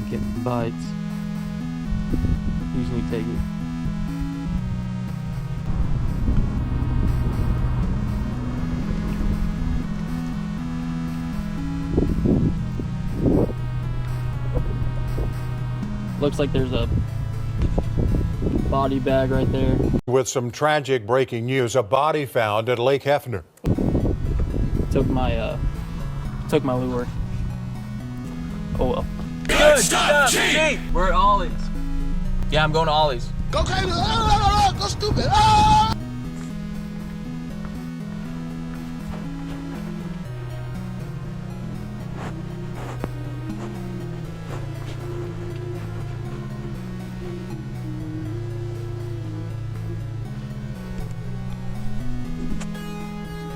getting bites. Usually take it. Looks like there's a body bag right there. With some tragic breaking news, a body found at Lake Hefner. Took my lure. Oh well. Good stuff, G! We're at Ollie's. Yeah, I'm going to Ollie's. Go crazy! Go stupid! Ah!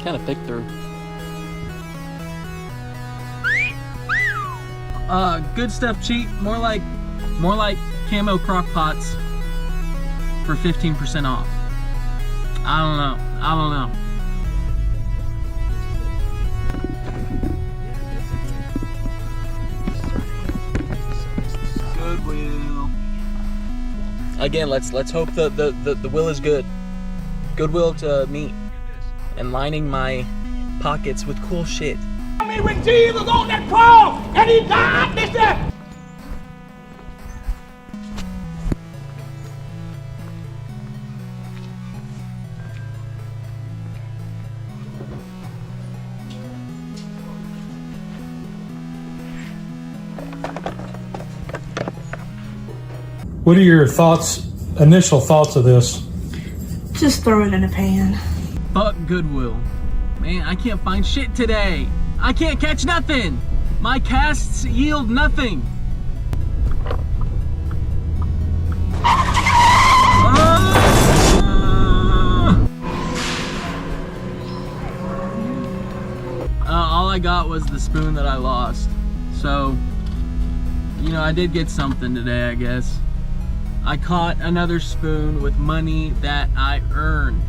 Kind of thick through. Good stuff, cheap. More like camo crock pots for 15% off. I don't know. Goodwill. Again, let's hope the will is good. Goodwill to meet. And lining my pockets with cool shit. I mean, when Jesus on that cross and he died, mister. What are your thoughts, initial thoughts of this? Just throw it in a pan. Fuck Goodwill. Man, I can't find shit today. I can't catch nothing. My casts yield nothing. All I got was the spoon that I lost. So, you know, I did get something today, I guess. I caught another spoon with money that I earned.